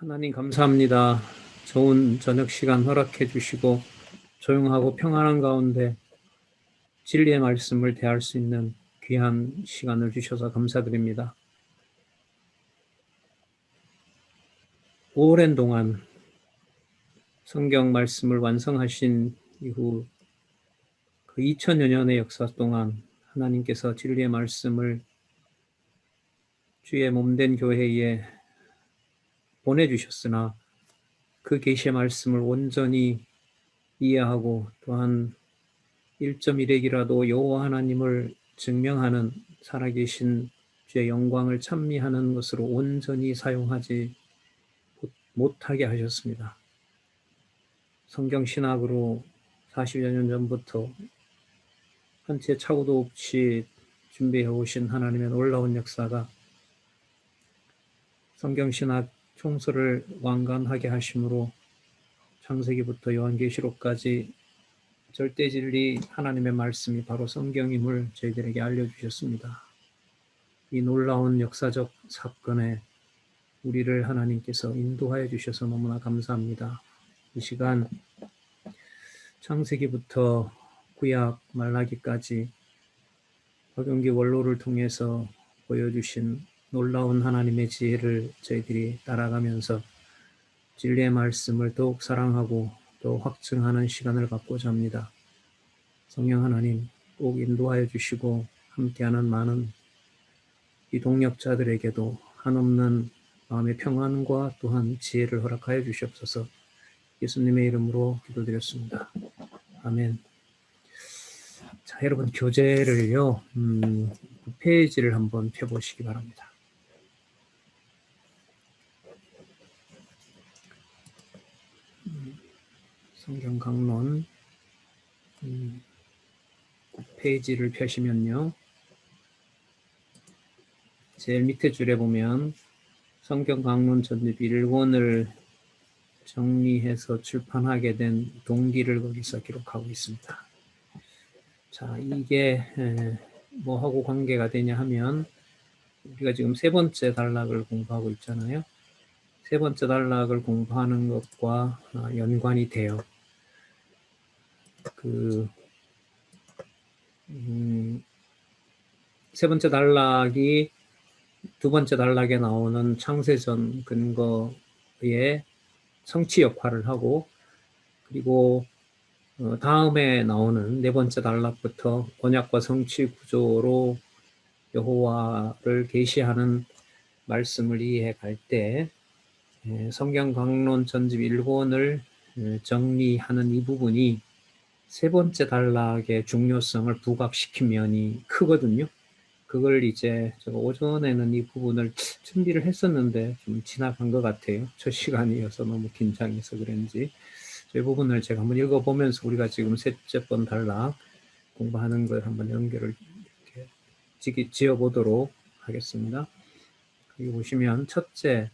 하나님 감사합니다. 좋은 저녁 시간 허락해 주시고 조용하고 평안한 가운데 진리의 말씀을 대할 수 있는 귀한 시간을 주셔서 감사드립니다. 오랜 동안 성경 말씀을 완성하신 이후 그 2000여 년의 역사 동안 하나님께서 진리의 말씀을 주의 몸된 교회에 보내주셨으나 그 계시의 말씀을 온전히 이해하고 또한 1.1핵이라도 여호와 하나님을 증명하는 살아계신 주의 영광을 찬미하는 것으로 온전히 사용하지 못하게 하셨습니다. 성경 신학으로 40여 년 전부터 한 채 착오도 없이 준비해 오신 하나님의 놀라운 역사가 성경 신학 총서를 완간하게 하심으로 창세기부터 요한계시록까지 절대 진리 하나님의 말씀이 바로 성경임을 저희들에게 알려주셨습니다. 이 놀라운 역사적 사건에 우리를 하나님께서 인도하여 주셔서 너무나 감사합니다. 이 시간 창세기부터 구약 말라기까지 박용기 원로를 통해서 보여주신 놀라운 하나님의 지혜를 저희들이 따라가면서 진리의 말씀을 더욱 사랑하고 또 확증하는 시간을 갖고자 합니다. 성령 하나님 꼭 인도하여 주시고 함께하는 많은 이 동역자들에게도 한없는 마음의 평안과 또한 지혜를 허락하여 주시옵소서. 예수님의 이름으로 기도드렸습니다. 아멘. 자, 여러분 교재를요, 9페이지를 한번 펴보시기 바랍니다. 성경 강론 9페이지를 펴시면요. 제일 밑에 줄에 보면 성경 강론 전집 1권을 정리해서 출판하게 된 동기를 거기서 기록하고 있습니다. 자, 이게 뭐하고 관계가 되냐 하면 우리가 지금 세 번째 단락을 공부하고 있잖아요. 세 번째 단락을 공부하는 것과 연관이 돼요. 세 번째 단락이 두 번째 단락에 나오는 창세전 근거의 성취 역할을 하고, 그리고 다음에 나오는 네 번째 단락부터 언약과 성취 구조로 여호와를 계시하는 말씀을 이해해 갈 때 성경 강론 전집 1권을 정리하는 이 부분이 세 번째 단락의 중요성을 부각시킨 면이 크거든요. 그걸 이제 제가 오전에는 이 부분을 준비를 했었는데 좀 지나간 것 같아요. 첫 시간이어서 너무 긴장해서 그런지. 이 부분을 제가 한번 읽어보면서 우리가 지금 셋째 번 단락 공부하는 걸 한번 연결을 이렇게 지어보도록 하겠습니다. 여기 보시면 첫째,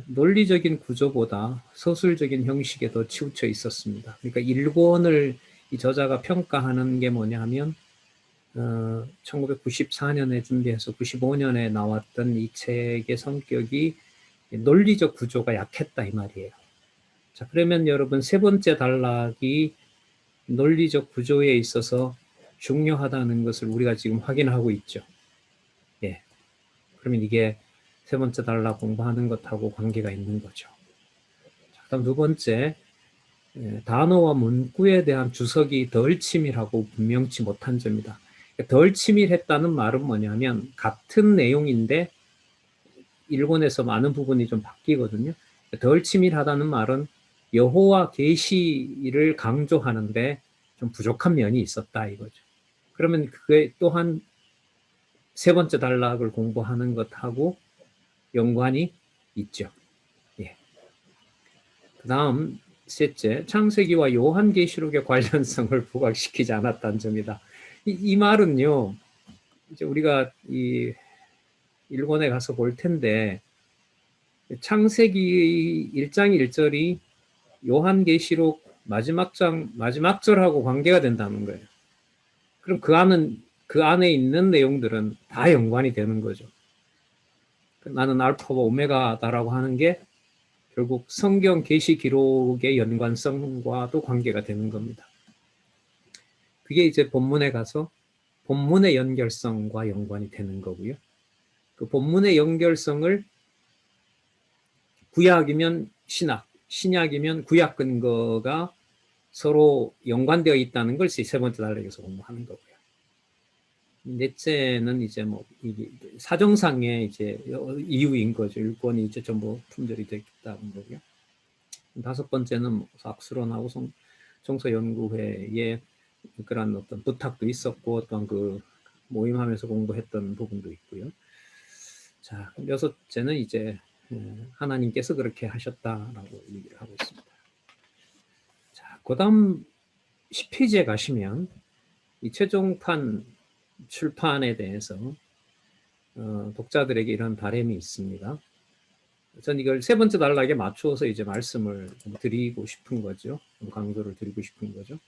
논리적인 구조보다 서술적인 형식에 더 치우쳐 있었습니다. 그러니까 1권을 이 저자가 평가하는 게 뭐냐 하면 1994년에 준비해서 95년에 나왔던 이 책의 성격이 논리적 구조가 약했다 이 말이에요. 자, 그러면 여러분 세 번째 단락이 논리적 구조에 있어서 중요하다는 것을 우리가 지금 확인하고 있죠. 예. 그러면 이게 세 번째 단락 공부하는 것하고 관계가 있는 거죠. 자, 그다음 두 번째, 단어와 문구에 대한 주석이 덜 치밀하고 분명치 못한 점이다. 덜 치밀했다는 말은 뭐냐면 같은 내용인데 1권에서 많은 부분이 좀 바뀌거든요. 덜 치밀하다는 말은 여호와 계시를 강조하는데 좀 부족한 면이 있었다 이거죠. 그러면 그게 또한 세 번째 단락을 공부하는 것하고 연관이 있죠. 예. 그 다음 셋째, 창세기와 요한계시록의 관련성을 부각시키지 않았다는 점이다. 이 말은요, 이제 우리가 이 1권에 가서 볼 텐데, 창세기 1장 1절이 요한계시록 마지막 절하고 관계가 된다는 거예요. 그럼 그 안에 있는 내용들은 다 연관이 되는 거죠. 나는 알파와 오메가다라고 하는 게 결국 성경 계시 기록의 연관성과도 관계가 되는 겁니다. 그게 이제 본문에 가서 본문의 연결성과 연관이 되는 거고요. 그 본문의 연결성을 구약이면 신약, 신약이면 구약 근거가 서로 연관되어 있다는 걸 세 번째 단락에서 공부하는 거고요. 넷째는 이제 뭐 사정상의 이제 이유인 거죠. 율권이 이제 전부 품절이 됐다는 거고요. 다섯 번째는 악수론하고 정서연구회의 그런 어떤 부탁도 있었고 어떤 그 모임하면서 공부했던 부분도 있고요. 자, 여섯째는 이제 하나님께서 그렇게 하셨다라고 얘기를 하고 있습니다. 자, 그다음 10페이지에 가시면 이 최종판 출판에 대해서 독자들에게 이런 바람이 있습니다. 전 이걸 세 번째 단락에 맞추어서 이제 말씀을 드리고 싶은 거죠. 강조를 드리고 싶은 거죠.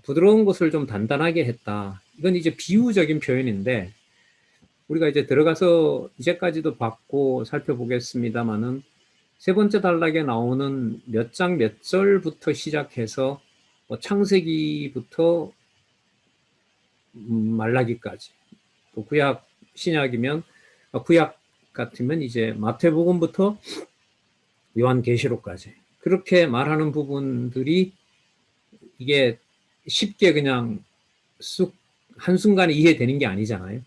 부드러운 것을 좀 단단하게 했다. 이건 이제 비유적인 표현인데 우리가 이제 들어가서 이제까지도 봤고 살펴보겠습니다만은 세 번째 단락에 나오는 몇 장 몇 절부터 시작해서 뭐 창세기부터 말라기까지 또 구약 신약이면 구약 같으면 이제 마태복음부터 요한계시록까지 그렇게 말하는 부분들이 이게 쉽게 그냥 쑥 한순간에 이해되는 게 아니잖아요.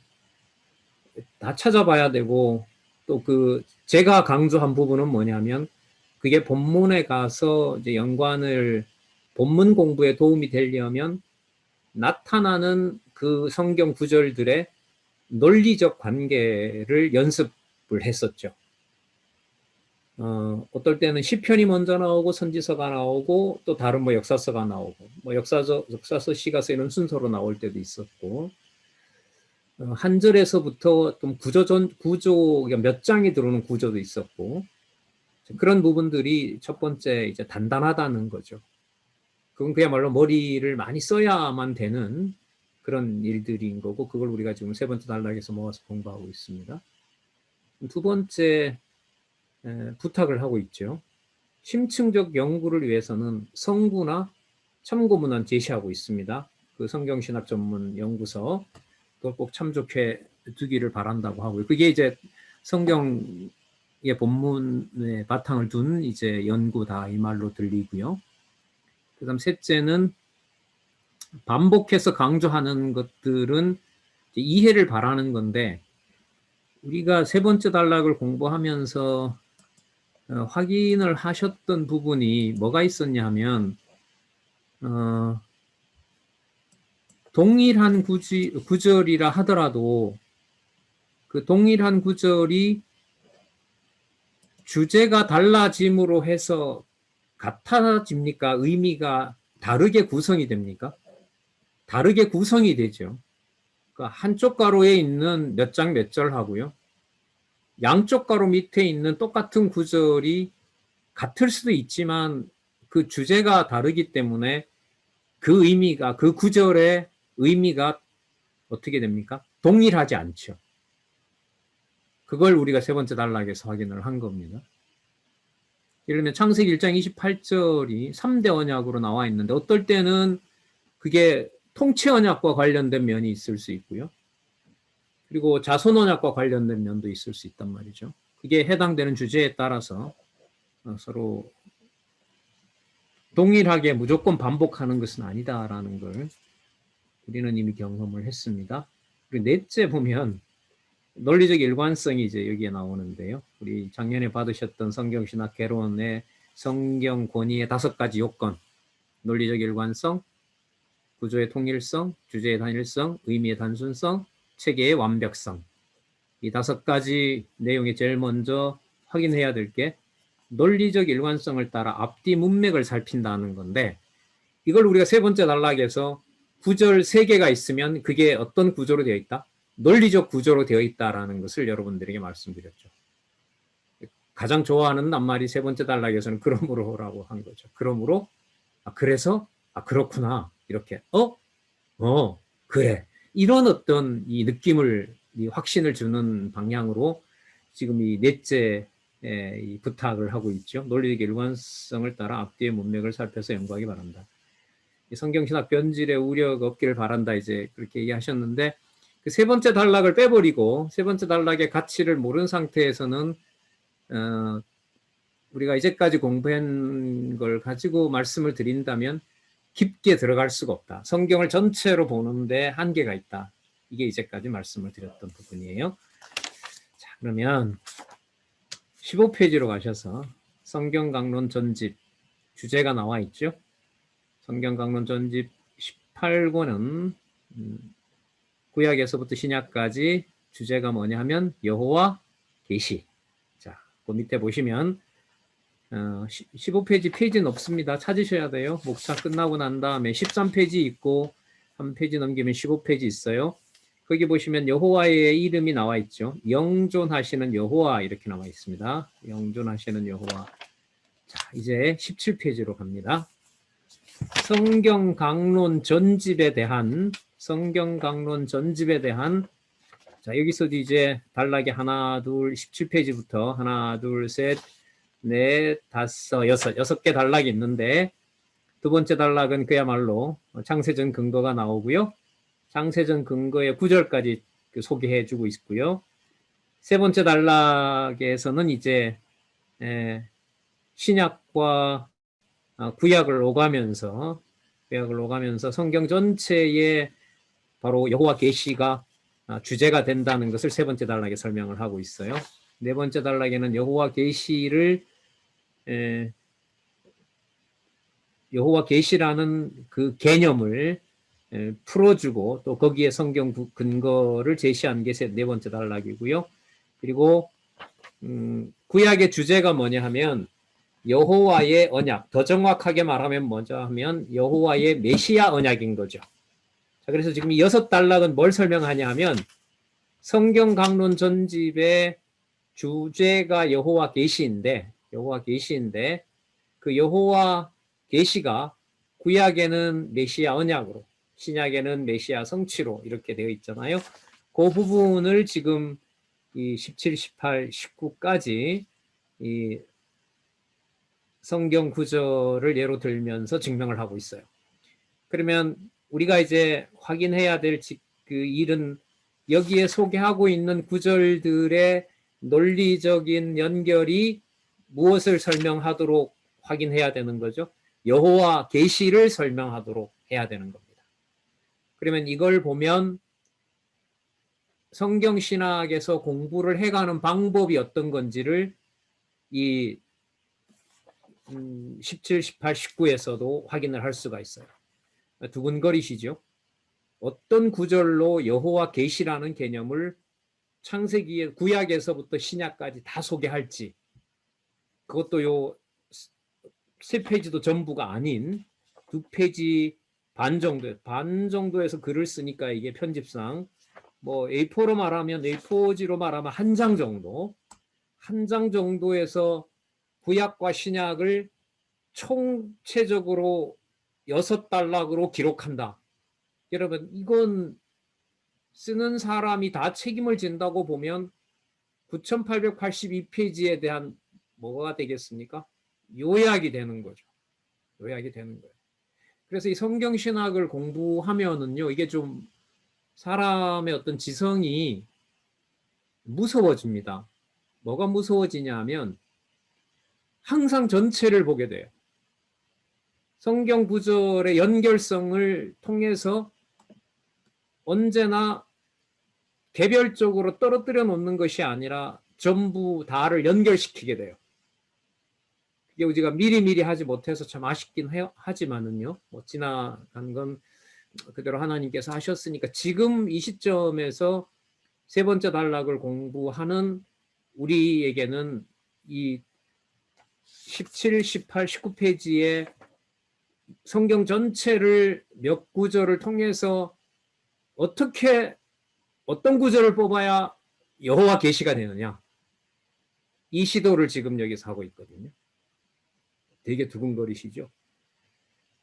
다 찾아봐야 되고 또 그 제가 강조한 부분은 뭐냐면 그게 본문에 가서 이제 연관을 본문 공부에 도움이 되려면 나타나는 그 성경 구절들의 논리적 관계를 연습을 했었죠. 어떨 때는 시편이 먼저 나오고 선지서가 나오고 또 다른 뭐 역사서가 나오고 뭐 역사서 시가서 이런 순서로 나올 때도 있었고 한 절에서부터 좀 구조 몇 장이 들어오는 구조도 있었고 그런 부분들이 첫 번째 이제 단단하다는 거죠. 그건 그야말로 머리를 많이 써야만 되는 그런 일들인 거고 그걸 우리가 지금 세 번째 단락에서 모아서 공부하고 있습니다. 두 번째 부탁을 하고 있죠. 심층적 연구를 위해서는 성구나 참고문헌 제시하고 있습니다. 그 성경신학 전문 연구서 그걸 꼭 참조해 두기를 바란다고 하고요. 그게 이제 성경의 본문에 바탕을 둔 이제 연구다 이 말로 들리고요. 그다음 셋째는 반복해서 강조하는 것들은 이해를 바라는 건데 우리가 세 번째 단락을 공부하면서 확인을 하셨던 부분이 뭐가 있었냐 하면 동일한 구절이라 하더라도 그 동일한 구절이 주제가 달라짐으로 해서 같아집니까? 의미가 다르게 구성이 됩니까? 다르게 구성이 되죠. 그러니까 한쪽 가로에 있는 몇 장 몇 절 하고요. 양쪽 가로 밑에 있는 똑같은 구절이 같을 수도 있지만 그 주제가 다르기 때문에 그 의미가 그 구절의 의미가 어떻게 됩니까? 동일하지 않죠. 그걸 우리가 세 번째 단락에서 확인을 한 겁니다. 예를 들면 창세기 1장 28절이 3대 언약으로 나와 있는데 어떨 때는 그게 통치 언약과 관련된 면이 있을 수 있고요. 그리고 자손 언약과 관련된 면도 있을 수 있단 말이죠. 그게 해당되는 주제에 따라서 서로 동일하게 무조건 반복하는 것은 아니다라는 걸 우리는 이미 경험을 했습니다. 그리고 넷째 보면 논리적 일관성이 이제 여기에 나오는데요. 우리 작년에 받으셨던 성경신학 개론의 성경 권위의 5가지 요건, 논리적 일관성, 구조의 통일성, 주제의 단일성, 의미의 단순성, 체계의 완벽성. 이 5가지 내용에 제일 먼저 확인해야 될 게 논리적 일관성을 따라 앞뒤 문맥을 살핀다는 건데 이걸 우리가 세 번째 단락에서 구절 3개가 있으면 그게 어떤 구조로 되어 있다? 논리적 구조로 되어 있다는 것을 여러분들에게 말씀드렸죠. 가장 좋아하는 낱말이 세 번째 단락에서는 그러므로라고 한 거죠. 그러므로 그래서 그렇구나 이렇게 그래 이런 어떤 이 느낌을 이 확신을 주는 방향으로 지금 이 넷째 이 부탁을 하고 있죠. 논리적 일관성을 따라 앞뒤의 문맥을 살펴서 연구하기 바란다. 성경신학 변질의 우려가 없기를 바란다. 이제 그렇게 얘기하셨는데 그 세 번째 단락을 빼버리고 세 번째 단락의 가치를 모르는 상태에서는 우리가 이제까지 공부한 걸 가지고 말씀을 드린다면 깊게 들어갈 수가 없다. 성경을 전체로 보는데 한계가 있다. 이게 이제까지 말씀을 드렸던 부분이에요. 자, 그러면 15페이지로 가셔서 성경강론 전집 주제가 나와 있죠. 성경강론 전집 18권은 구약에서부터 신약까지 주제가 뭐냐 하면 여호와 계시. 자, 그 밑에 보시면 15페이지 페이지는 없습니다. 찾으셔야 돼요. 목차 끝나고 난 다음에 13페이지 있고 한 페이지 넘기면 15페이지 있어요. 거기 보시면 여호와의 이름이 나와 있죠. 영존하시는 여호와 이렇게 나와 있습니다. 영존하시는 여호와. 자, 이제 17페이지로 갑니다. 성경 강론 전집에 대한 자, 여기서도 이제 단락이 하나, 둘, 17페이지부터 하나, 둘, 셋, 넷, 다섯, 여섯 개 단락이 있는데 두 번째 단락은 그야말로 창세전 근거가 나오고요. 창세전 근거의 9절까지 소개해주고 있고요. 세 번째 단락에서는 이제 신약과 구약을 오가면서 성경 전체에 바로 여호와 계시가 주제가 된다는 것을 세 번째 단락에 설명을 하고 있어요. 네 번째 단락에는 여호와 계시라는 그 개념을 풀어주고 또 거기에 성경 근거를 제시한 게 네 번째 단락이고요. 그리고 구약의 주제가 뭐냐 하면 여호와의 언약, 더 정확하게 말하면 뭐죠 하면 여호와의 메시아 언약인 거죠. 자, 그래서 지금 이 6단락은 뭘 설명하냐 하면 성경 강론 전집의 주제가 여호와 계시인데 그 여호와 계시가 구약에는 메시아 언약으로 신약에는 메시아 성취로 이렇게 되어 있잖아요. 그 부분을 지금 이 17, 18, 19까지 이 성경 구절을 예로 들면서 증명을 하고 있어요. 그러면 우리가 이제 확인해야 될 그 일은 여기에 소개하고 있는 구절들의 논리적인 연결이 무엇을 설명하도록 확인해야 되는 거죠? 여호와 계시를 설명하도록 해야 되는 겁니다. 그러면 이걸 보면 성경 신학에서 공부를 해가는 방법이 어떤 건지를 이 17, 18, 19에서도 확인을 할 수가 있어요. 두근거리시죠? 어떤 구절로 여호와 계시라는 개념을 창세기의 구약에서부터 신약까지 다 소개할지 그것도 요 3페이지도 전부가 아닌 2페이지 반 정도에서 글을 쓰니까 이게 편집상 뭐 A4로 말하면 A4지로 말하면 한 장 정도에서 구약과 신약을 총체적으로 6단락으로 기록한다. 여러분 이건 쓰는 사람이 다 책임을 진다고 보면 9882페이지에 대한 뭐가 되겠습니까? 요약이 되는 거죠. 그래서 이 성경신학을 공부하면은요, 이게 좀 사람의 어떤 지성이 무서워집니다. 뭐가 무서워지냐 하면 항상 전체를 보게 돼요. 성경 구절의 연결성을 통해서 언제나 개별적으로 떨어뜨려 놓는 것이 아니라 전부 다를 연결시키게 돼요. 그게 우리가 미리미리 하지 못해서 참 아쉽긴 하지만은요. 뭐 지나간 건 그대로 하나님께서 하셨으니까 지금 이 시점에서 세 번째 단락을 공부하는 우리에게는 이 17, 18, 19페이지의 성경 전체를 몇 구절을 통해서 어떤 구절을 뽑아야 여호와 계시가 되느냐, 이 시도를 지금 여기서 하고 있거든요. 되게 두근거리시죠?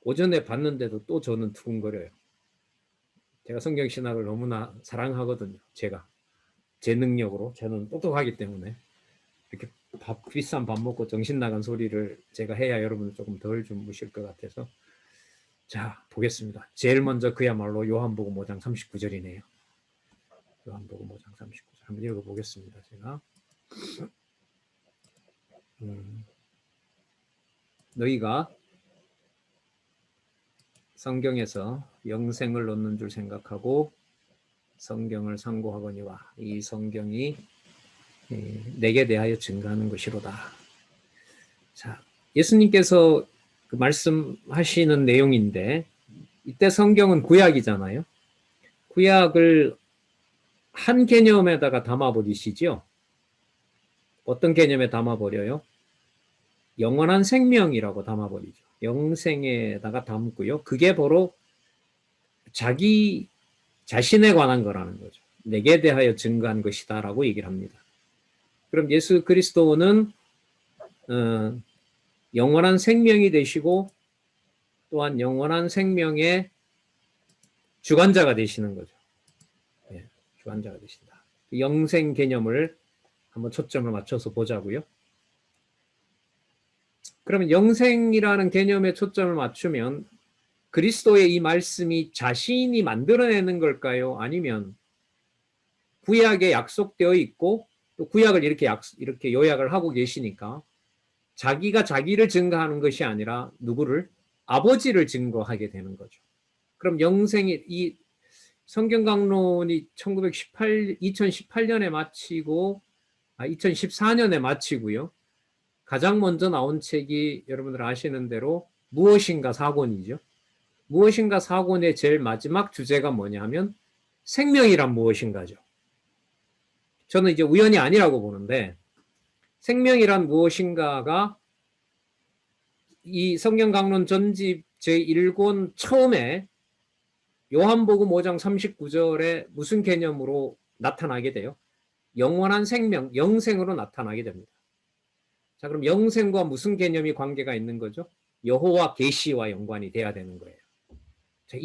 오전에 봤는데도 또 저는 두근거려요. 제가 성경신학을 너무나 사랑하거든요. 제 능력으로. 저는 똑똑하기 때문에 이렇게 비싼 밥 먹고 정신 나간 소리를 제가 해야 여러분 조금 덜 주무실 것 같아서. 자, 보겠습니다. 제일 먼저 그야말로 요한복음 5장 39절이네요. 요한복음 5장 39절 한번 읽어보겠습니다. 제가 너희가 성경에서 영생을 얻는 줄 생각하고 성경을 상고하거니와 이 성경이 내게 대하여 증거하는 것이로다. 자, 예수님께서 그 말씀하시는 내용인데 이때 성경은 구약이잖아요. 구약을 한 개념에다가 담아버리시죠. 어떤 개념에 담아버려요? 영원한 생명이라고 담아버리죠. 영생에다가 담고요. 그게 바로 자기 자신에 관한 거라는 거죠. 내게 대하여 증거한 것이다라고 얘기를 합니다. 그럼 예수 그리스도는 영원한 생명이 되시고 또한 영원한 생명의 주관자가 되시는 거죠. 네, 주관자가 되신다. 영생 개념을 한번 초점을 맞춰서 보자고요. 그러면 영생이라는 개념에 초점을 맞추면 그리스도의 이 말씀이 자신이 만들어내는 걸까요? 아니면 구약에 약속되어 있고 또 구약을 이렇게 요약을 하고 계시니까 자기가 자기를 증거하는 것이 아니라 누구를? 아버지를 증거하게 되는 거죠. 그럼 영생이 이 성경 강론이 2018년에 마치고 2014년에 마치고요. 가장 먼저 나온 책이 여러분들 아시는 대로 무엇인가 4권이죠. 무엇인가 4권의 제일 마지막 주제가 뭐냐 하면 생명이란 무엇인가죠. 저는 이제 우연이 아니라고 보는데 생명이란 무엇인가가 이 성경 강론 전집 제1권 처음에 요한복음 5장 39절에 무슨 개념으로 나타나게 돼요? 영원한 생명, 영생으로 나타나게 됩니다. 자, 그럼 영생과 무슨 개념이 관계가 있는 거죠? 여호와 계시와 연관이 돼야 되는 거예요. 자,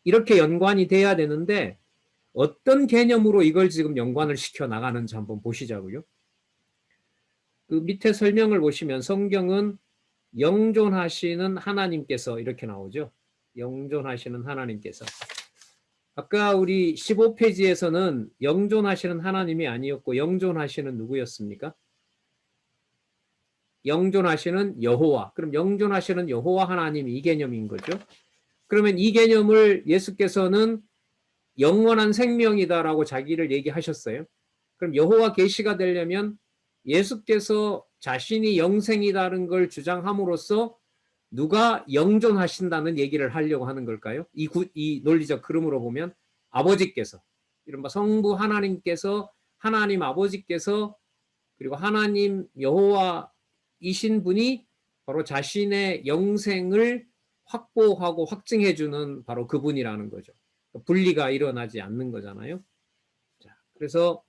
이렇게 연관이 돼야 되는데 어떤 개념으로 이걸 지금 연관을 시켜 나가는지 한번 보시자고요. 그 밑에 설명을 보시면 성경은 영존하시는 하나님께서 이렇게 나오죠. 영존하시는 하나님께서. 아까 우리 15페이지에서는 영존하시는 하나님이 아니었고 영존하시는 누구였습니까? 영존하시는 여호와. 그럼 영존하시는 여호와 하나님이 이 개념인 거죠. 그러면 이 개념을 예수께서는 영원한 생명이다라고 자기를 얘기하셨어요. 그럼 여호와 계시가 되려면 예수께서 자신이 영생이다는 걸 주장함으로써 누가 영존하신다는 얘기를 하려고 하는 걸까요? 이 논리적 흐름으로 보면 아버지께서, 이른바 성부 하나님께서, 하나님 아버지께서, 그리고 하나님 여호와이신 분이 바로 자신의 영생을 확보하고 확증해주는 바로 그분이라는 거죠. 분리가 일어나지 않는 거잖아요. 자, 그래서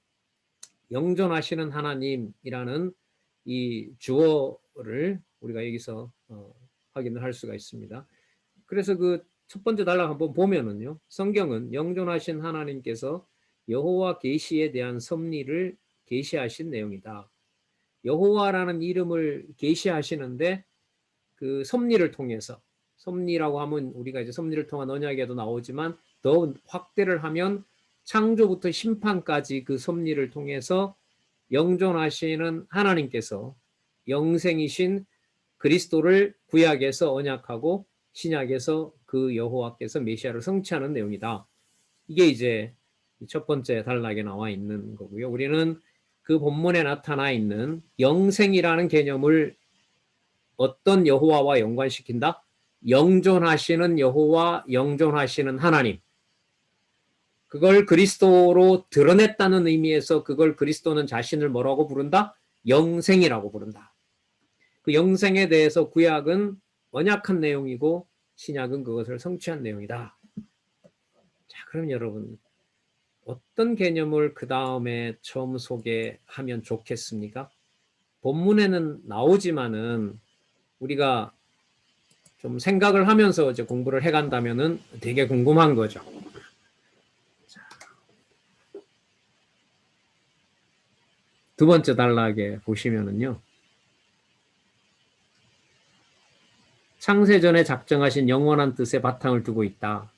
영존하시는 하나님이라는 이 주어를 우리가 여기서 확인을 할 수가 있습니다. 그래서 그 첫 번째 단락 한번 보면은요. 성경은 영존하신 하나님께서 여호와 계시에 대한 섭리를 계시하신 내용이다. 여호와라는 이름을 계시하시는데 그 섭리를 통해서, 섭리라고 하면 우리가 이제 섭리를 통한 언약에도 나오지만 더 확대를 하면 창조부터 심판까지 그 섭리를 통해서 영존하시는 하나님께서 영생이신 그리스도를 구약에서 언약하고 신약에서 그 여호와께서 메시아를 성취하는 내용이다. 이게 이제 첫 번째 단락에 나와 있는 거고요. 우리는 그 본문에 나타나 있는 영생이라는 개념을 어떤 여호와와 연관시킨다? 영존하시는 여호와, 영존하시는 하나님. 그걸 그리스도로 드러냈다는 의미에서 그걸 그리스도는 자신을 뭐라고 부른다? 영생이라고 부른다. 그 영생에 대해서 구약은 언약한 내용이고 신약은 그것을 성취한 내용이다. 자, 그럼 여러분 어떤 개념을 그 다음에 처음 소개하면 좋겠습니까? 본문에는 나오지만은 우리가 좀 생각을 하면서 이제 공부를 해간다면은 되게 궁금한 거죠. 두 번째 단락에 보시면은요. 창세전에 작정하신 영원한 뜻에 바탕을 두고 있다.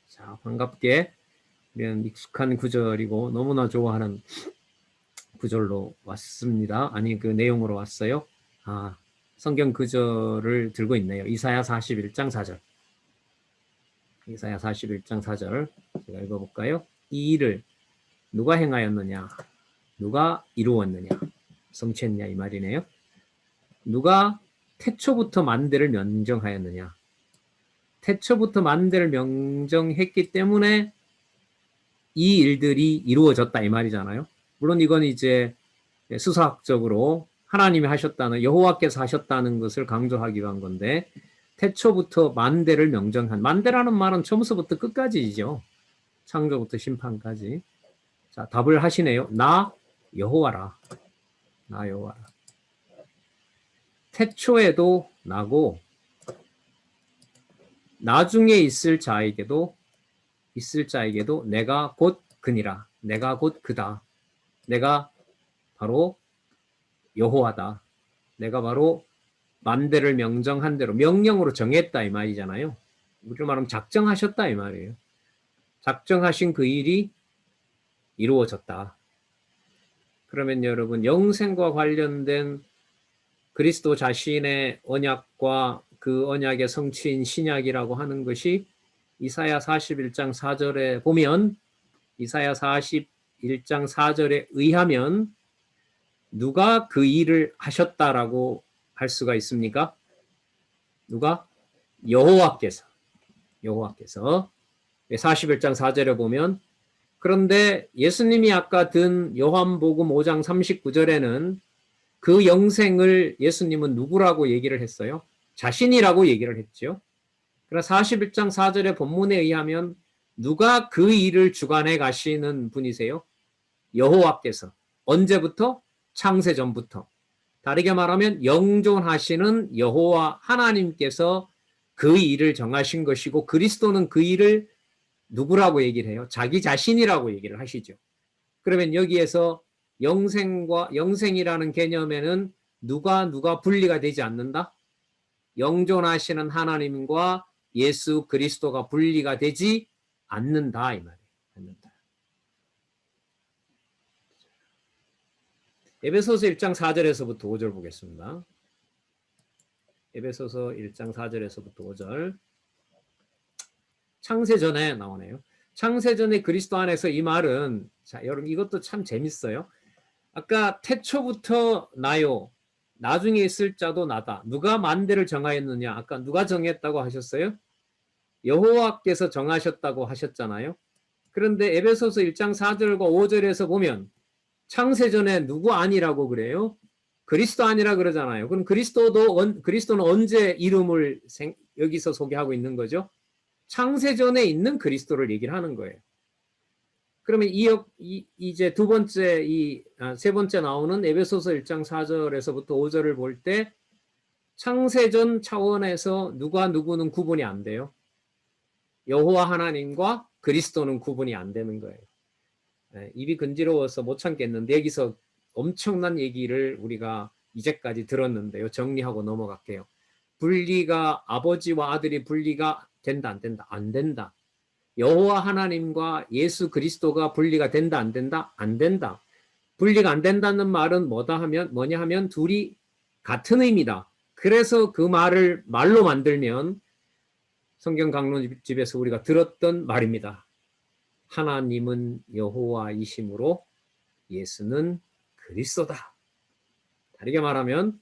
자, 반갑게 이런 익숙한 구절이고 너무나 좋아하는 구절로 왔습니다. 아니, 그 내용으로 왔어요. 아, 성경 구절을 들고 있네요. 이사야 41장 4절. 이사야 41장 4절. 제가 읽어볼까요? 이 일을 누가 행하였느냐? 누가 이루었느냐? 성취했냐? 이 말이네요. 누가 태초부터 만대를 명정하였느냐? 태초부터 만대를 명정했기 때문에 이 일들이 이루어졌다 이 말이잖아요. 물론 이건 이제 수사학적으로 하나님이 하셨다는, 여호와께서 하셨다는 것을 강조하기 위한 건데, 태초부터 만대를 명정한, 만대라는 말은 처음부터 끝까지이죠. 창조부터 심판까지. 자, 답을 하시네요. 나 여호와라. 나 여호와라. 태초에도 나고 나중에 있을 자에게도 내가 곧 그니라. 내가 곧 그다. 내가 바로 여호와다. 내가 바로 만대를 명정한 대로 명령으로 정했다 이 말이잖아요. 우리로 말하면 작정하셨다 이 말이에요. 작정하신 그 일이 이루어졌다. 그러면 여러분, 영생과 관련된 그리스도 자신의 언약과 그 언약의 성취인 신약이라고 하는 것이 이사야 41장 4절에 보면, 이사야 41장 4절에 의하면 누가 그 일을 하셨다라고 할 수가 있습니까? 누가? 여호와께서. 41장 4절에 보면, 그런데 예수님이 아까 든 요한복음 5장 39절에는 그 영생을 예수님은 누구라고 얘기를 했어요? 자신이라고 얘기를 했죠. 그러나 41장 4절의 본문에 의하면 누가 그 일을 주관해 가시는 분이세요? 여호와께서. 언제부터? 창세전부터. 다르게 말하면 영존하시는 여호와 하나님께서 그 일을 정하신 것이고, 그리스도는 그 일을 누구라고 얘기를 해요? 자기 자신이라고 얘기를 하시죠. 그러면 여기에서 영생이라는 개념에는 누가 분리가 되지 않는다? 영존하시는 하나님과 예수 그리스도가 분리가 되지 않는다 이 말이에요. 않는다. 에베소서 1장 4절에서부터 5절 보겠습니다. 에베소서 1장 4절에서부터 5절. 창세전에 나오네요. 창세전에 그리스도 안에서 이 말은, 자, 여러분 이것도 참 재밌어요. 아까 태초부터 나요. 나중에 있을 자도 나다. 누가 만대를 정하였느냐? 아까 누가 정했다고 하셨어요? 여호와께서 정하셨다고 하셨잖아요. 그런데 에베소서 1장 4절과 5절에서 보면 창세전에 누구 아니라고 그래요? 그리스도 아니라 그러잖아요. 그럼 그리스도는 언제 이름을 여기서 소개하고 있는 거죠? 창세전에 있는 그리스도를 얘기를 하는 거예요. 그러면 이제 세 번째 나오는 에베소서 1장 4절에서부터 5절을 볼 때 창세전 차원에서 누구는 구분이 안 돼요. 여호와 하나님과 그리스도는 구분이 안 되는 거예요. 입이 근지러워서 못 참겠는데 여기서 엄청난 얘기를 우리가 이제까지 들었는데요. 정리하고 넘어갈게요. 분리가, 아버지와 아들이 분리가 된다 안 된다? 안 된다. 여호와 하나님과 예수 그리스도가 분리가 된다 안 된다? 안 된다. 분리가 안 된다는 말은 뭐냐 하면 둘이 같은 의미다. 그래서 그 말을 말로 만들면 성경 강론집에서 우리가 들었던 말입니다. 하나님은 여호와이심으로 예수는 그리스도다. 다르게 말하면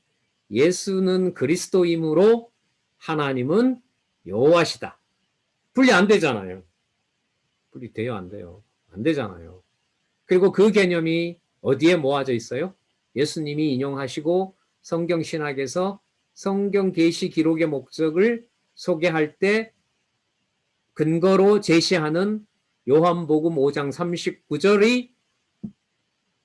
예수는 그리스도이므로 하나님은 여호와시다. 분리 안 되잖아요. 분리 돼요, 안 돼요? 안 되잖아요. 그리고 그 개념이 어디에 모아져 있어요? 예수님이 인용하시고 성경 신학에서 성경 계시 기록의 목적을 소개할 때 근거로 제시하는 요한복음 5장 39절의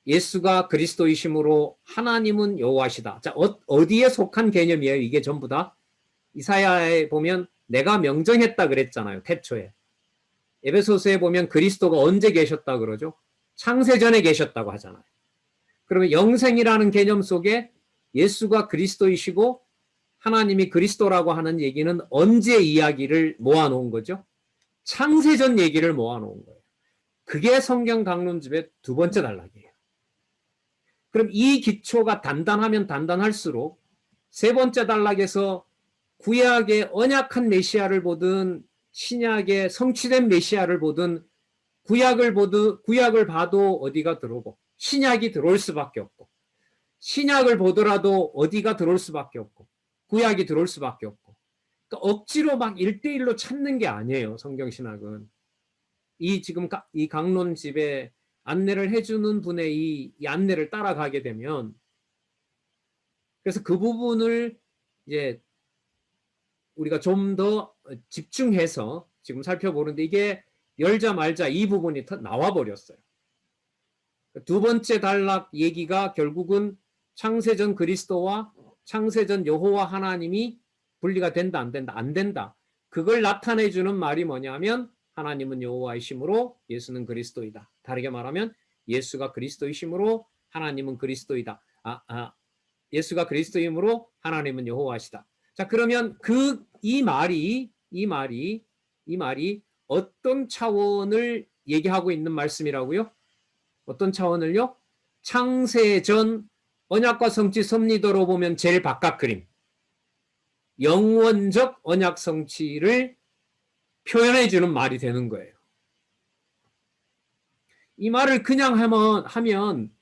예수가 그리스도이심으로 하나님은 여호와시다. 자, 어디에 속한 개념이에요? 이게 전부 다. 이사야에 보면 내가 명정했다 그랬잖아요. 태초에. 에베소서에 보면 그리스도가 언제 계셨다 그러죠? 창세전에 계셨다고 하잖아요. 그러면 영생이라는 개념 속에 예수가 그리스도이시고 하나님이 그리스도라고 하는 얘기는 언제 이야기를 모아놓은 거죠? 창세전 얘기를 모아놓은 거예요. 그게 성경 강론집의 두 번째 단락이에요. 그럼 이 기초가 단단하면 단단할수록 세 번째 단락에서 구약의 언약한 메시아를 보든 신약의 성취된 메시아를 보든 구약을 봐도 어디가 들어오고 신약이 들어올 수밖에 없고 신약을 보더라도 어디가 들어올 수밖에 없고 구약이 들어올 수밖에 없고 그러니까 억지로 막 1대1로 찾는 게 아니에요. 성경신학은. 이 지금 이 강론집에 안내를 해주는 분의 이 안내를 따라가게 되면 그래서 그 부분을 이제 우리가 좀 더 집중해서 지금 살펴보는데 이게 열자 말자 이 부분이 나와 버렸어요. 두 번째 단락 얘기가 결국은 창세전 그리스도와 창세전 여호와 하나님이 분리가 된다 안 된다 안 된다. 그걸 나타내주는 말이 뭐냐면 하나님은 여호와이심으로 예수는 그리스도이다. 다르게 말하면 예수가 그리스도이심으로 하나님은 그리스도이다. 예수가 그리스도이므로 하나님은 여호와시다. 자, 그러면 이 말이 어떤 차원을 얘기하고 있는 말씀이라고요? 어떤 차원을요? 창세전 언약과 성취 섭리도로 보면 제일 바깥 그림. 영원적 언약 성취를 표현해 주는 말이 되는 거예요. 이 말을 그냥 하면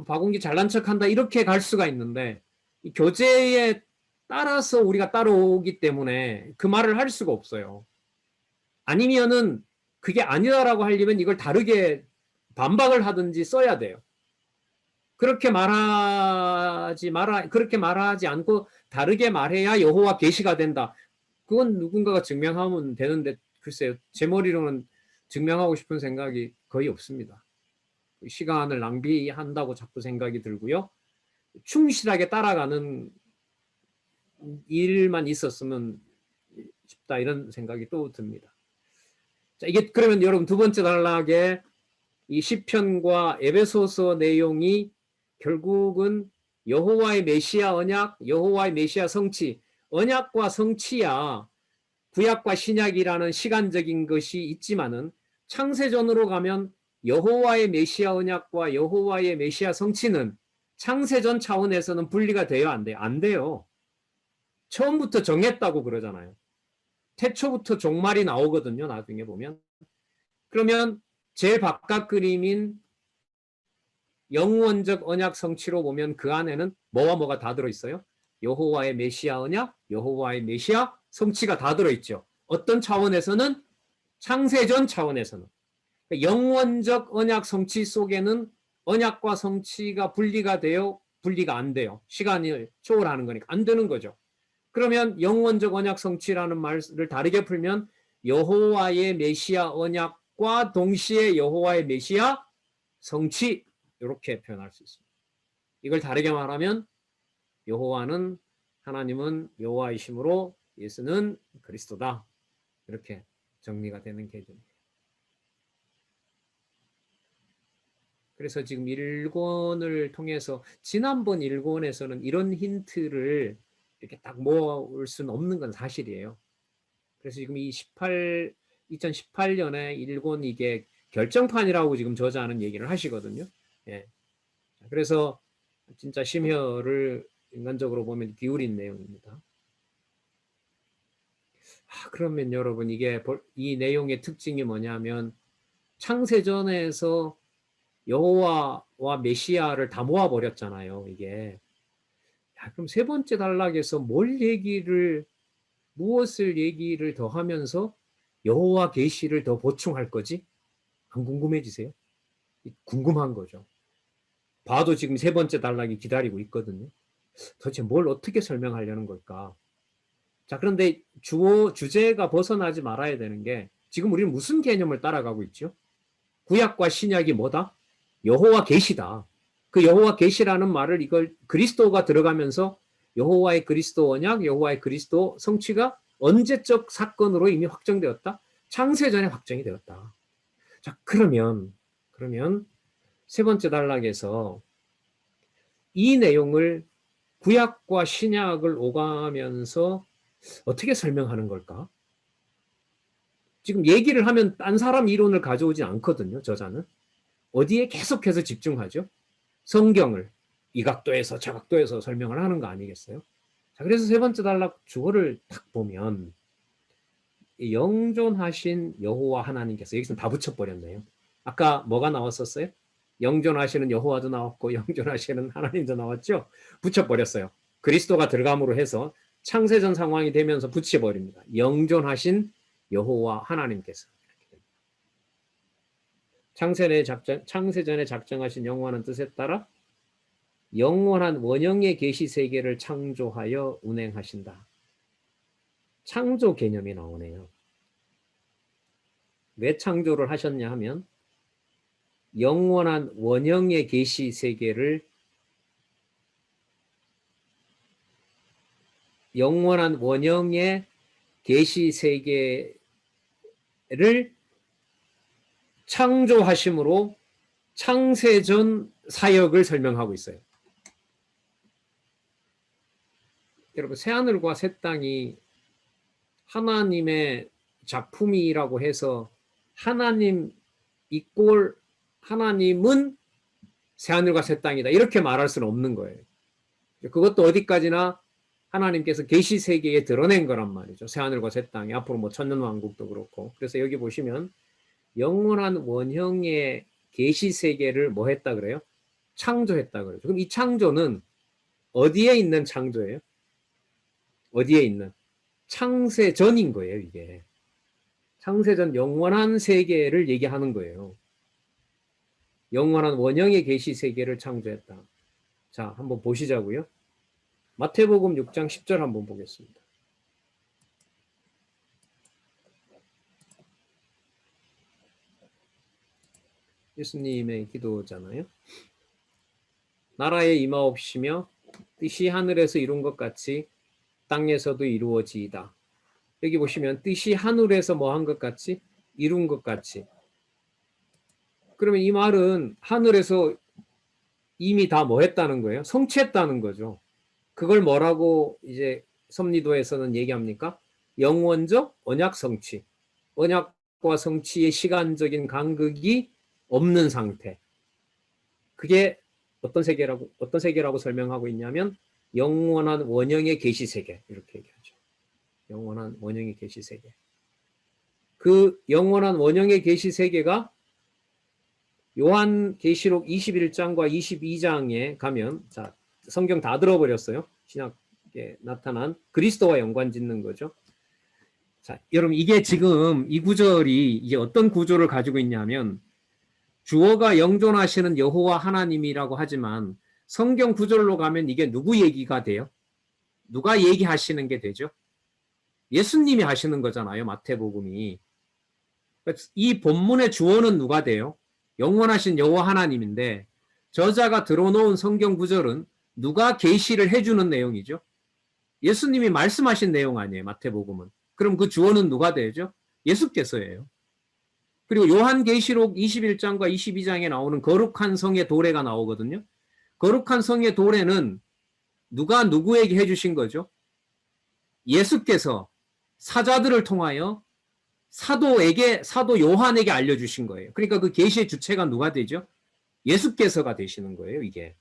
박웅기 잘난 척한다 이렇게 갈 수가 있는데 이 교재에 따라서 우리가 따라오기 때문에 그 말을 할 수가 없어요. 아니면은 그게 아니다라고 하려면 이걸 다르게 반박을 하든지 써야 돼요. 그렇게 말하지 않고 다르게 말해야 여호와 계시가 된다. 그건 누군가가 증명하면 되는데 글쎄요. 제 머리로는 증명하고 싶은 생각이 거의 없습니다. 시간을 낭비한다고 자꾸 생각이 들고요. 충실하게 따라가는 일만 있었으면 싶다 이런 생각이 또 듭니다. 자, 이게 그러면 여러분 두 번째 단락에 이 시편과 에베소서 내용이 결국은 여호와의 메시아 언약, 여호와의 메시아 성취, 언약과 성취야 구약과 신약이라는 시간적인 것이 있지만은 창세전으로 가면 여호와의 메시아 언약과 여호와의 메시아 성취는 창세전 차원에서는 분리가 돼요, 안 돼요? 안 돼요. 처음부터 정했다고 그러잖아요. 태초부터 종말이 나오거든요, 나중에 보면. 그러면 제일 바깥 그림인 영원적 언약 성취로 보면 그 안에는 뭐와 뭐가 다 들어있어요? 여호와의 메시아 언약, 여호와의 메시아 성취가 다 들어있죠. 어떤 차원에서는? 창세전 차원에서는. 영원적 언약 성취 속에는 언약과 성취가 분리가 돼요? 분리가 안 돼요. 시간을 초월하는 거니까 안 되는 거죠. 그러면 영원적 언약 성취라는 말을 다르게 풀면 여호와의 메시아 언약과 동시에 여호와의 메시아 성취 이렇게 표현할 수 있습니다. 이걸 다르게 말하면 여호와는 하나님은 여호와이심으로 예수는 그리스도다. 이렇게 정리가 되는 개념이에요. 그래서 지금 1권을 통해서 지난번 1권에서는 이런 힌트를 이렇게 딱 모을 수는 없는 건 사실이에요. 그래서 지금 이 2018년에 1권 이게 결정판이라고 지금 저자는 얘기를 하시거든요. 예. 그래서 진짜 심혈을 인간적으로 보면 기울인 내용입니다. 그러면 여러분 이게 이 내용의 특징이 뭐냐면 창세전에서 여호와와 메시아를 다 모아버렸잖아요. 이게. 그럼 세 번째 단락에서 무엇을 얘기를 더 하면서 여호와 계시를 더 보충할 거지? 안 궁금해지세요? 궁금한 거죠. 봐도 지금 세 번째 단락이 기다리고 있거든요. 도대체 뭘 어떻게 설명하려는 걸까? 자, 그런데 주제가 벗어나지 말아야 되는 게 지금 우리는 무슨 개념을 따라가고 있죠? 구약과 신약이 뭐다? 여호와 계시다. 그 여호와 계시라는 말을 이걸 그리스도가 들어가면서 여호와의 그리스도 언약, 여호와의 그리스도 성취가 언제적 사건으로 이미 확정되었다? 창세전에 확정이 되었다. 자, 그러면 세 번째 단락에서 이 내용을 구약과 신약을 오가면서 어떻게 설명하는 걸까? 지금 얘기를 하면 딴 사람 이론을 가져오지 않거든요, 저자는. 어디에 계속해서 집중하죠? 성경을 이 각도에서 저 각도에서 설명을 하는 거 아니겠어요? 자, 그래서 세 번째 단락 주어를 딱 보면 영존하신 여호와 하나님께서, 여기서 다 붙여버렸네요. 아까 뭐가 나왔었어요? 영존하시는 여호와도 나왔고 영존하시는 하나님도 나왔죠? 붙여버렸어요. 그리스도가 들어감으로 해서 창세전 상황이 되면서 붙여버립니다. 영존하신 여호와 하나님께서. 창세전에 작정하신 영원한 뜻에 따라 영원한 원형의 계시 세계를 창조하여 운행하신다. 창조 개념이 나오네요. 왜 창조를 하셨냐 하면 영원한 원형의 계시 세계를, 영원한 원형의 계시 세계를 창조하심으로 창세전 사역을 설명하고 있어요. 여러분, 새하늘과 새 땅이 하나님의 작품이라고 해서 하나님 이꼴 하나님은 새하늘과 새 땅이다 이렇게 말할 수는 없는 거예요. 그것도 어디까지나 하나님께서 계시 세계에 드러낸 거란 말이죠. 새하늘과 새 땅이, 앞으로 뭐 천년왕국도 그렇고. 그래서 여기 보시면 영원한 원형의 계시 세계를 뭐 했다 그래요? 창조했다 그래요. 그럼 이 창조는 어디에 있는 창조예요? 어디에 있는? 창세전인 거예요, 이게. 창세전 영원한 세계를 얘기하는 거예요. 영원한 원형의 계시 세계를 창조했다. 자, 한번 보시자고요. 마태복음 6장 10절 한번 보겠습니다. 예수님의 기도잖아요. 나라에 임하옵시며 뜻이 하늘에서 이룬 것 같이 땅에서도 이루어지이다. 여기 보시면 뜻이 하늘에서 뭐 한 것 같이 이룬 것 같이. 그러면 이 말은 하늘에서 이미 다 뭐 했다는 거예요? 성취했다는 거죠. 그걸 뭐라고 이제 섭리도에서는 얘기합니까? 영원적 언약 성취. 언약과 성취의 시간적인 간극이 없는 상태. 그게 어떤 세계라고 설명하고 있냐면 영원한 원형의 계시 세계 이렇게 얘기하죠. 영원한 원형의 계시 세계. 그 영원한 원형의 계시 세계가 요한계시록 21장과 22장에 가면, 자, 성경 다 들어버렸어요. 신약에 나타난 그리스도와 연관 짓는 거죠. 자, 여러분, 이게 지금 이 구절이 이제 어떤 구조를 가지고 있냐면 주어가 영존하시는 여호와 하나님이라고 하지만 성경 구절로 가면 이게 누구 얘기가 돼요? 누가 얘기하시는 게 되죠? 예수님이 하시는 거잖아요, 마태복음이. 이 본문의 주어는 누가 돼요? 영원하신 여호와 하나님인데 저자가 들어놓은 성경 구절은 누가 계시를 해주는 내용이죠? 예수님이 말씀하신 내용 아니에요, 마태복음은. 그럼 그 주어는 누가 되죠? 예수께서예요. 그리고 요한계시록 21장과 22장에 나오는 거룩한 성의 도래가 나오거든요. 거룩한 성의 도래는 누가 누구에게 해주신 거죠? 예수께서 사자들을 통하여 사도 요한에게 알려주신 거예요. 그러니까 그 계시의 주체가 누가 되죠? 예수께서가 되시는 거예요, 이게.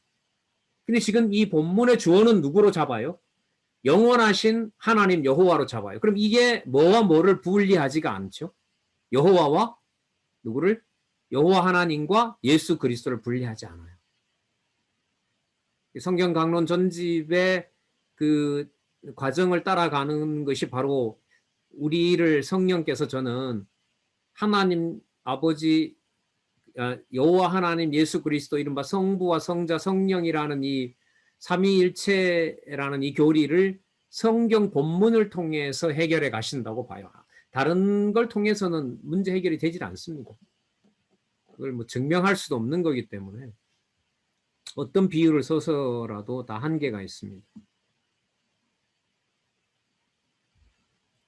근데 지금 이 본문의 주어는 누구로 잡아요? 영원하신 하나님 여호와로 잡아요. 그럼 이게 뭐와 뭐를 분리하지가 않죠? 여호와와 누구를? 여호와 하나님과 예수 그리스도를 분리하지 않아요. 성경 강론 전집의 그 과정을 따라가는 것이 바로 우리를 성령께서, 저는 하나님 아버지 여호와 하나님 예수 그리스도 이른바 성부와 성자 성령이라는 이 삼위일체라는 이 교리를 성경 본문을 통해서 해결해 가신다고 봐요. 다른 걸 통해서는 문제 해결이 되질 않습니다. 그걸 뭐 증명할 수도 없는 거기 때문에 어떤 비유를 써서라도 다 한계가 있습니다.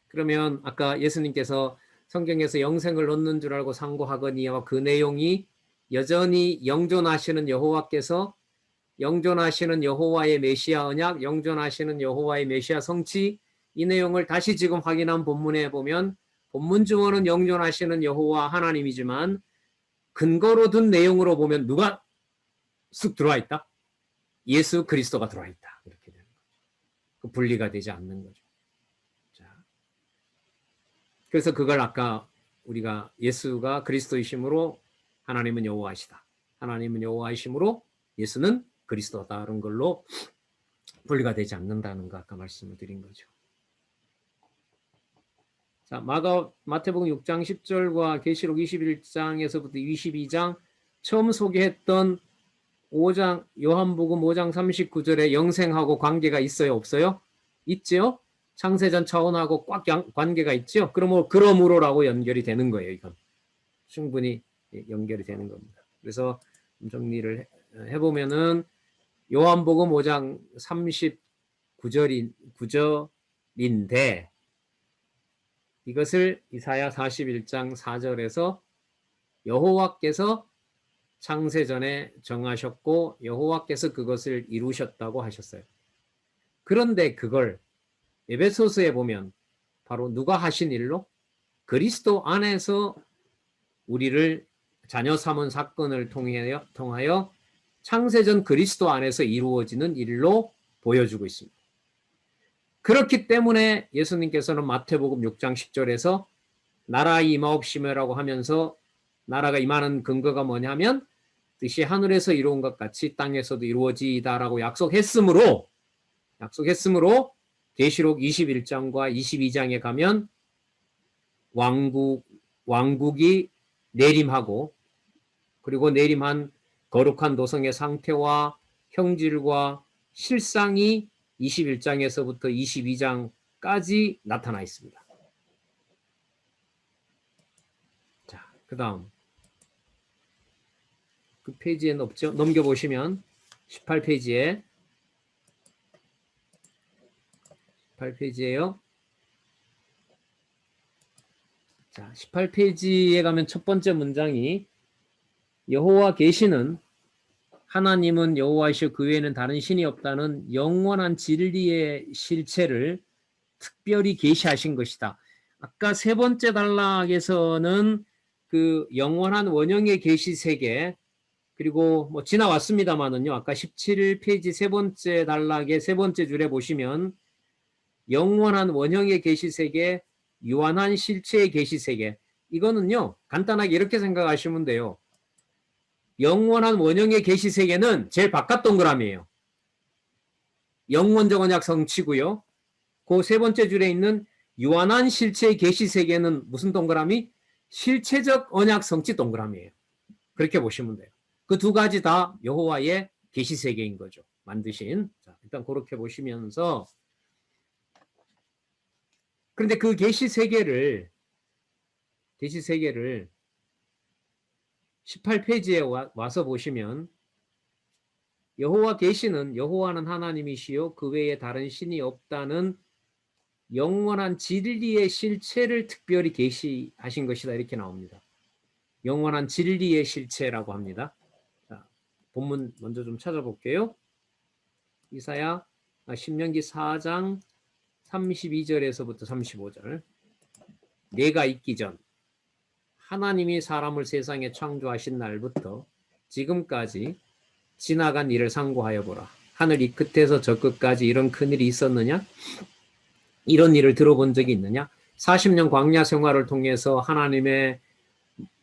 그러면 아까 예수님께서 성경에서 영생을 얻는 줄 알고 상고하거니와 그 내용이 여전히 영존하시는 여호와께서 영존하시는 여호와의 메시아 언약, 영존하시는 여호와의 메시아 성취, 이 내용을 다시 지금 확인한 본문에 보면 본문 주어는 영존하시는 여호와 하나님이지만 근거로 둔 내용으로 보면 누가 쑥 들어와 있다? 예수 그리스도가 들어와 있다. 이렇게 되는 거죠. 분리가 되지 않는 거죠. 자, 그래서 그걸 아까 우리가 예수가 그리스도이심으로 하나님은 여호와이시다. 하나님은 여호와이심으로 예수는 그리스도다. 그런 걸로 분리가 되지 않는다는 거 아까 말씀을 드린 거죠. 자, 마태복음 6장 10절과 계시록 21장에서부터 22장 처음 소개했던 5장 요한복음 5장 39절에 영생하고 관계가 있어요, 없어요? 있죠? 창세전 차원하고 꽉 관계가 있죠? 그러므로라고 연결이 되는 거예요. 이건 충분히 연결이 되는 겁니다. 그래서 정리를 해보면은 요한복음 5장 39절인데 이것을 이사야 41장 4절에서 여호와께서 창세전에 정하셨고 여호와께서 그것을 이루셨다고 하셨어요. 그런데 그걸 에베소서에 보면 바로 누가 하신 일로? 그리스도 안에서 우리를 자녀 삼은 사건을 통하여 창세전 그리스도 안에서 이루어지는 일로 보여주고 있습니다. 그렇기 때문에 예수님께서는 마태복음 6장 10절에서 나라 임하옵시며라고 하면서 나라가 임하는 근거가 뭐냐면 뜻이 하늘에서 이루어진 것 같이 땅에서도 이루어지다라고 약속했으므로 계시록 21장과 22장에 가면 왕국이 내림하고 그리고 내림한 거룩한 도성의 상태와 형질과 실상이 21장에서부터 22장까지 나타나 있습니다. 자, 그 다음 그 페이지에는 없죠? 넘겨보시면 18페이지에 18페이지에요. 자, 18페이지에 가면 첫 번째 문장이 여호와 계시는 하나님은 여호와이시오 그 외에는 다른 신이 없다는 영원한 진리의 실체를 특별히 계시하신 것이다. 아까 세 번째 단락에서는 그 영원한 원형의 계시 세계 그리고 뭐 지나왔습니다만은요. 아까 17페이지 세 번째 단락의 세 번째 줄에 보시면 영원한 원형의 계시 세계, 유한한 실체의 계시 세계. 이거는요. 간단하게 이렇게 생각하시면 돼요. 영원한 원형의 계시 세계는 제일 바깥 동그라미예요. 영원적 언약 성취고요. 그 세 번째 줄에 있는 유한한 실체의 계시 세계는 무슨 동그라미? 실체적 언약 성취 동그라미예요. 그렇게 보시면 돼요. 그 두 가지 다 여호와의 계시 세계인 거죠. 만드신. 자, 일단 그렇게 보시면서 그런데 그 계시 세계를 18페이지에 와서 보시면 여호와 계시는 여호와는 하나님이시요 그 외에 다른 신이 없다는 영원한 진리의 실체를 특별히 계시하신 것이다 이렇게 나옵니다. 영원한 진리의 실체라고 합니다. 자, 본문 먼저 좀 찾아볼게요. 이사야 신명기 4장 32절에서부터 35절. 내가 있기 전 하나님이 사람을 세상에 창조하신 날부터 지금까지 지나간 일을 상고하여 보라. 하늘 이 끝에서 저 끝까지 이런 큰일이 있었느냐? 이런 일을 들어본 적이 있느냐? 40년 광야 생활을 통해서 하나님의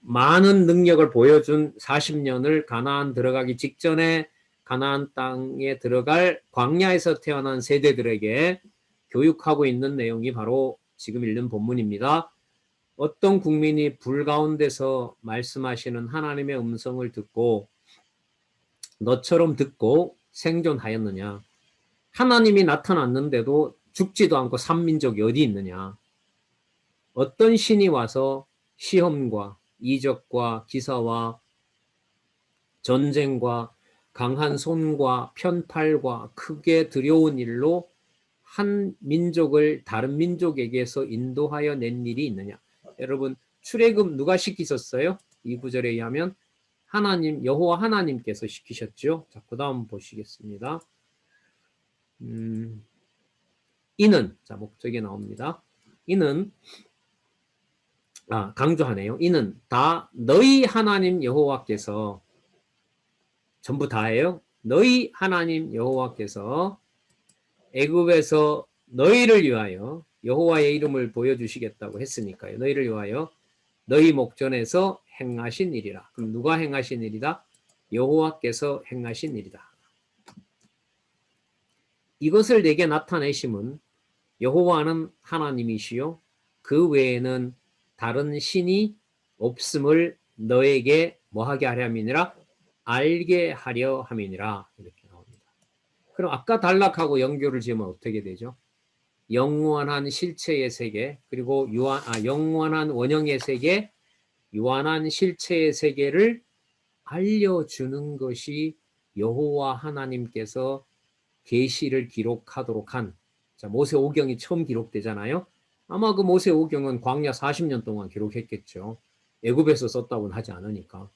많은 능력을 보여준 40년을 가나안 들어가기 직전에 가나안 땅에 들어갈 광야에서 태어난 세대들에게 교육하고 있는 내용이 바로 지금 읽는 본문입니다. 어떤 국민이 불 가운데서 말씀하시는 하나님의 음성을 듣고 너처럼 듣고 생존하였느냐? 하나님이 나타났는데도 죽지도 않고 산 민족이 어디 있느냐? 어떤 신이 와서 시험과 이적과 기사와 전쟁과 강한 손과 편팔과 크게 두려운 일로 한 민족을 다른 민족에게서 인도하여 낸 일이 있느냐? 여러분 출애굽 누가 시키셨어요? 이 구절에 의하면 여호와 하나님께서 시키셨죠. 자, 그 다음 보시겠습니다. 이는, 자, 목적이 나옵니다. 이는, 강조하네요. 이는 다 너희 하나님 여호와께서, 전부 다예요. 너희 하나님 여호와께서 애굽에서 너희를 위하여 여호와의 이름을 보여주시겠다고 했으니까요. 너희를 위하여 너희 목전에서 행하신 일이라. 그럼 누가 행하신 일이다? 여호와께서 행하신 일이다. 이것을 내게 나타내심은 여호와는 하나님이시요 그 외에는 다른 신이 없음을 너에게 뭐하게 하려 함이니라? 알게 하려 함이니라. 이렇게 나옵니다. 그럼 아까 단락하고 연결을 지으면 어떻게 되죠? 영원한 실체의 세계, 그리고 영원한 원형의 세계, 유한한 실체의 세계를 알려주는 것이 여호와 하나님께서 계시를 기록하도록 한, 자, 모세오경이 처음 기록되잖아요. 아마 그 모세오경은 광야 40년 동안 기록했겠죠. 애굽에서 썼다고는 하지 않으니까.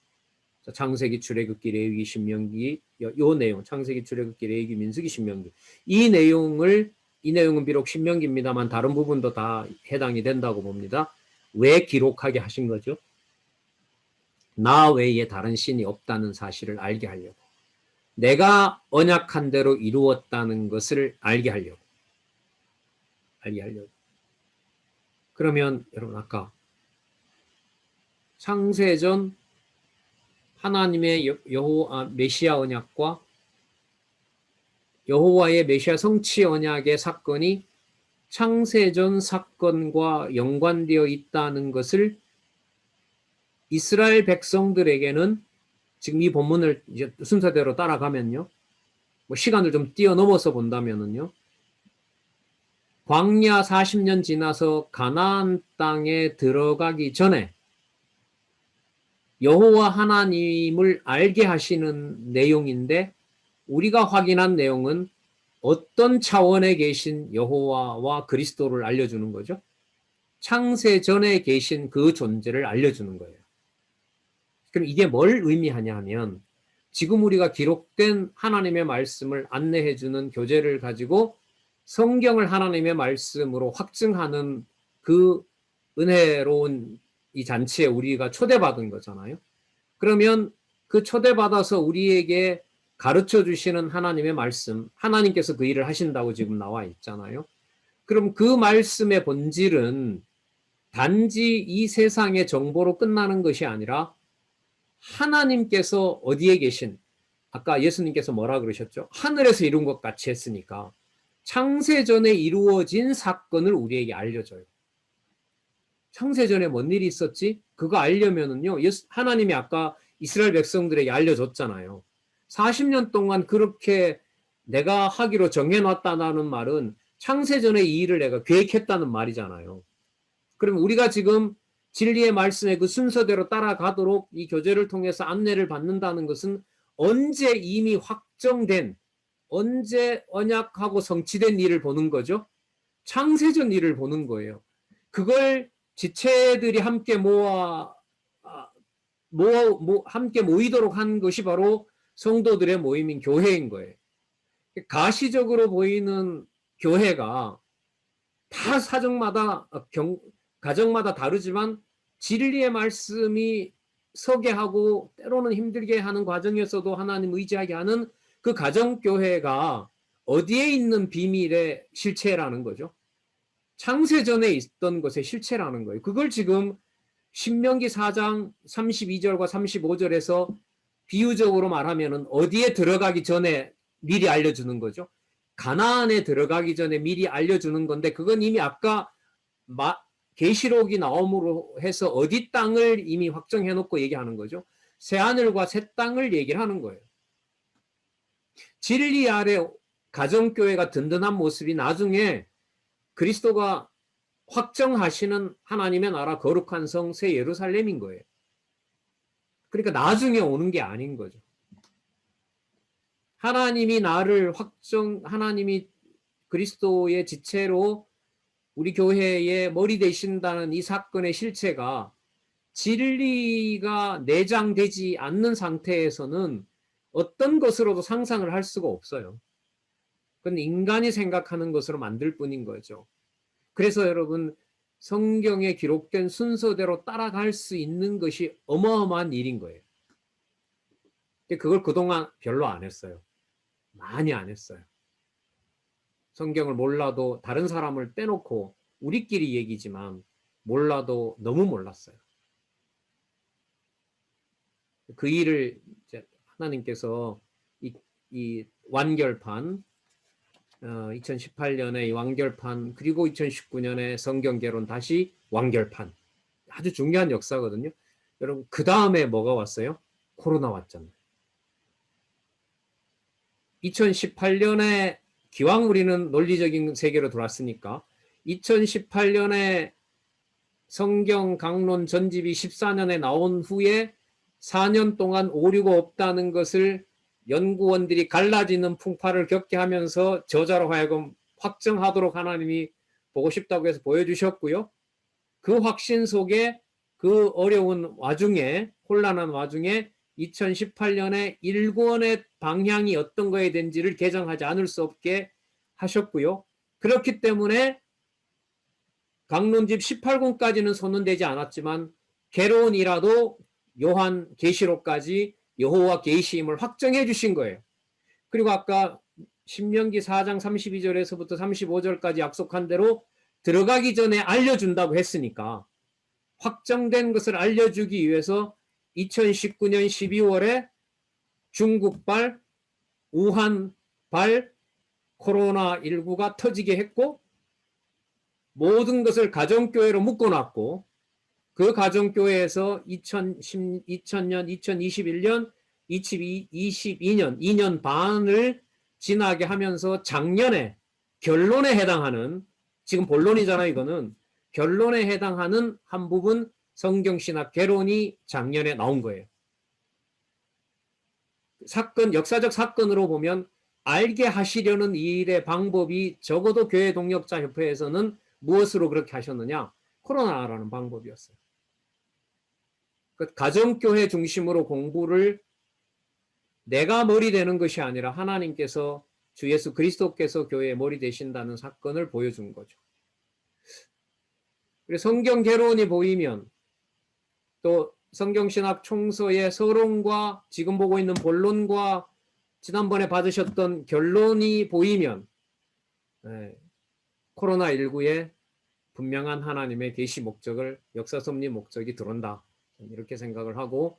자, 창세기, 출애굽기, 레위기, 신명기, 요 내용, 창세기, 출애굽기, 레위기, 민수기, 신명기. 이 내용은 비록 신명기입니다만 다른 부분도 다 해당이 된다고 봅니다. 왜 기록하게 하신 거죠? 나 외에 다른 신이 없다는 사실을 알게 하려고. 내가 언약한 대로 이루었다는 것을 알게 하려고. 그러면 여러분 아까 창세전 하나님의 메시아 언약과 여호와의 메시아 성취 언약의 사건이 창세전 사건과 연관되어 있다는 것을 이스라엘 백성들에게는 지금 이 본문을 이제 순서대로 따라가면요. 뭐 시간을 좀 뛰어넘어서 본다면은요. 광야 40년 지나서 가나안 땅에 들어가기 전에 여호와 하나님을 알게 하시는 내용인데 우리가 확인한 내용은 어떤 차원에 계신 여호와와 그리스도를 알려주는 거죠. 창세 전에 계신 그 존재를 알려주는 거예요. 그럼 이게 뭘 의미하냐 하면 지금 우리가 기록된 하나님의 말씀을 안내해주는 교재를 가지고 성경을 하나님의 말씀으로 확증하는 그 은혜로운 이 잔치에 우리가 초대받은 거잖아요. 그러면 그 초대받아서 우리에게 가르쳐 주시는 하나님의 말씀, 하나님께서 그 일을 하신다고 지금 나와 있잖아요. 그럼 그 말씀의 본질은 단지 이 세상의 정보로 끝나는 것이 아니라 하나님께서 어디에 계신, 아까 예수님께서 뭐라 그러셨죠? 하늘에서 이룬 것 같이 했으니까 창세전에 이루어진 사건을 우리에게 알려줘요. 창세전에 뭔 일이 있었지? 그거 알려면은요, 하나님이 아까 이스라엘 백성들에게 알려줬잖아요. 40년 동안 그렇게 내가 하기로 정해놨다는 말은 창세전에 이 일을 내가 계획했다는 말이잖아요. 그럼 우리가 지금 진리의 말씀의 그 순서대로 따라가도록 이 교재를 통해서 안내를 받는다는 것은 언제 이미 확정된, 언제 언약하고 성취된 일을 보는 거죠. 창세전 일을 보는 거예요. 그걸 지체들이 함께 함께 모이도록 한 것이 바로 성도들의 모임인 교회인 거예요. 가시적으로 보이는 교회가 다 사정마다 가정마다 다르지만 진리의 말씀이 서게 하고 때로는 힘들게 하는 과정에서도 하나님 의지하게 하는 그 가정교회가 어디에 있는 비밀의 실체라는 거죠. 창세전에 있던 것의 실체라는 거예요. 그걸 지금 신명기 4장 32절과 35절에서 비유적으로 말하면 어디에 들어가기 전에 미리 알려주는 거죠. 가나안에 들어가기 전에 미리 알려주는 건데 그건 이미 아까 계시록이 나옴으로 해서 어디 땅을 이미 확정해놓고 얘기하는 거죠. 새하늘과 새 땅을 얘기를 하는 거예요. 진리 아래 가정교회가 든든한 모습이 나중에 그리스도가 확정하시는 하나님의 나라 거룩한 성 새 예루살렘인 거예요. 그러니까 나중에 오는 게 아닌 거죠. 하나님이 하나님이 그리스도의 지체로 우리 교회의 머리 되신다는 이 사건의 실체가 진리가 내장되지 않는 상태에서는 어떤 것으로도 상상을 할 수가 없어요. 그건 인간이 생각하는 것으로 만들 뿐인 거죠. 그래서 여러분, 성경에 기록된 순서대로 따라갈 수 있는 것이 어마어마한 일인 거예요. 그걸 그동안 별로 안 했어요. 많이 안 했어요. 성경을 몰라도 다른 사람을 빼놓고 우리끼리 얘기지만 몰라도 너무 몰랐어요. 그 일을 이제 하나님께서 이 완결판, 2018년에 완결판, 그리고 2019년에 성경개론 다시 완결판, 아주 중요한 역사거든요. 여러분, 그 다음에 뭐가 왔어요? 코로나 왔잖아요. 2018년에 기왕 우리는 논리적인 세계로 들어왔으니까 2018년에 성경 강론 전집이 14년에 나온 후에 4년 동안 오류가 없다는 것을 연구원들이 갈라지는 풍파를 겪게 하면서 저자로 하여금 확정하도록 하나님이 보고 싶다고 해서 보여주셨고요. 그 확신 속에 그 어려운 와중에, 혼란한 와중에 2018년에 일권의 방향이 어떤 거에 된지를 개정하지 않을 수 없게 하셨고요. 그렇기 때문에 강론집 18권까지는 선언되지 않았지만 개론이라도 요한 계시록까지 여호와 계시임을 확정해 주신 거예요. 그리고 아까 신명기 4장 32절에서부터 35절까지 약속한 대로 들어가기 전에 알려준다고 했으니까 확정된 것을 알려주기 위해서 2019년 12월에 중국발, 우한발 코로나19가 터지게 했고 모든 것을 가정교회로 묶어놨고 그 가정교회에서 2000년, 2021년, 2022년, 2년 반을 지나게 하면서 작년에 결론에 해당하는, 지금 본론이잖아요, 이거는. 결론에 해당하는 한 부분 성경신학 개론이 작년에 나온 거예요. 사건, 역사적 사건으로 보면 알게 하시려는 이 일의 방법이 적어도 교회 동력자 협회에서는 무엇으로 그렇게 하셨느냐? 코로나라는 방법이었어요. 가정교회 중심으로 공부를 내가 머리 되는 것이 아니라 하나님께서 주 예수 그리스도께서 교회의 머리 되신다는 사건을 보여준 거죠. 그래서 성경 개론이 보이면 또 성경신학 총서의 서론과 지금 보고 있는 본론과 지난번에 받으셨던 결론이 보이면 코로나19에 분명한 하나님의 계시 목적을, 역사 섭리 목적이 들어온다. 이렇게 생각을 하고